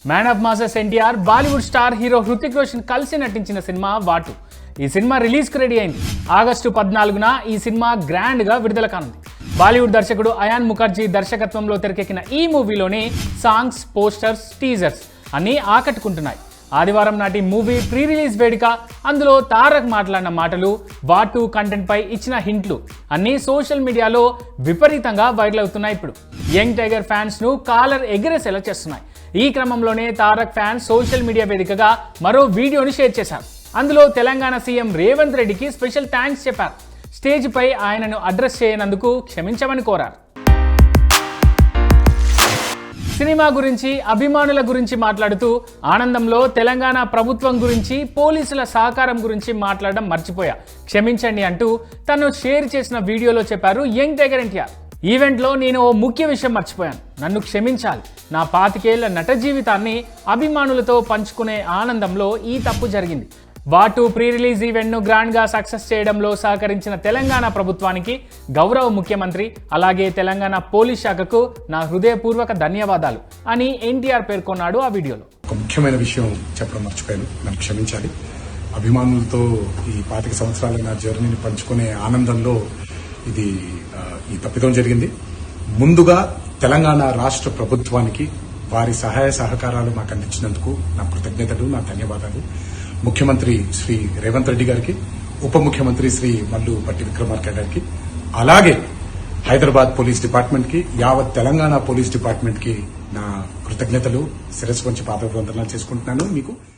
Man of masses NTR Bollywood star hero Hrithik Roshan కలిసి నటించిన cinema వాటు. ఈ సినిమా రిలీజ్కి రెడీ అయింది. ఆగస్టు 14న ఈ సినిమా గ్రాండ్గా విడుదల కానుంది. బాలీవుడ్ దర్శకుడు అయాన్ ముఖర్జీ దర్శకత్వంలో తెరకెక్కిన ఈ మూవీలోని సాంగ్స్, పోస్టర్స్, టీజర్స్ అన్నీ ఆకట్టుకుంటున్నాయి. ఆదివారం నాటి మూవీ ప్రీ రిలీజ్ వేడుక, అందులో తారక్ మాట్లాడిన మాటలు, వాటు కంటెంట్ పై ఇచ్చిన హింట్లు అన్నీ సోషల్ మీడియాలో విపరీతంగా వైరల్ అవుతున్నాయి. ఇప్పుడు యంగ్ టైగర్ ఫ్యాన్స్ ను కాలర్ ఎగిరేసేలా చేస్తున్నాయి. ఈ క్రమంలోనే తారక్ ఫ్యాన్స్ సోషల్ మీడియా వేదికగా మరో వీడియోని షేర్ చేశారు. అందులో తెలంగాణ సీఎం రేవంత్ రెడ్డికి స్పెషల్ థ్యాంక్స్ చెప్పారు. స్టేజ్ పై ఆయనను అడ్రస్ చేయనందుకు క్షమించమని కోరారు. సినిమా గురించి, అభిమానుల గురించి మాట్లాడుతూ ఆనందంలో తెలంగాణ ప్రభుత్వం గురించి, పోలీసుల సహకారం గురించి మాట్లాడడం మర్చిపోయా, క్షమించండి అంటూ తను షేర్ చేసిన వీడియోలో చెప్పారు యంగ్ టైగర్ ఎన్టీఆర్. ఈవెంట్లో నేను ఓ ముఖ్య విషయం మర్చిపోయాను, నన్ను క్షమించాలి. నా 25 ఏళ్ల నట జీవితాన్ని అభిమానులతో పంచుకునే ఆనందంలో ఈ తప్పు జరిగింది. వాటు ప్రీ రిలీజ్ ఈవెంట్ను గ్రాండ్గా సక్సెస్ చేయడంలో సహకరించిన తెలంగాణ ప్రభుత్వానికి, గౌరవ ముఖ్యమంత్రి, అలాగే తెలంగాణ పోలీస్ శాఖకు నా హృదయపూర్వక ధన్యవాదాలు అని ఎన్టీఆర్ పేర్కొన్నాడు ఆ వీడియోలో. ఒక ముఖ్యమైన విషయం చెప్పడం మర్చిపోయాను, నన్ను క్షమించాలి. అభిమానులతో ఈ 25 సంవత్సరాల నా జర్నీని పంచుకునే ఆనందంలో ఈ తప్పిదం జరిగింది. ముందుగా తెలంగాణ రాష్ట్ర ప్రభుత్వానికి వారి సహాయ సహకారాలు మాకు అందించినందుకు నా కృతజ్ఞతలు, నా ధన్యవాదాలు. ముఖ్యమంత్రి శ్రీ రేవంత్ రెడ్డి గారికి, ఉప ముఖ్యమంత్రి శ్రీ మల్లు పట్టి విక్రమార్క గారికి, అలాగే హైదరాబాద్ పోలీస్ డిపార్ట్మెంట్ కి, యావత్ తెలంగాణ పోలీస్ డిపార్ట్మెంట్ కి నా కృతజ్ఞతలు, శిరస్సు వంచి పాదాభివందనాలు చేసుకుంటున్నాను. మీకు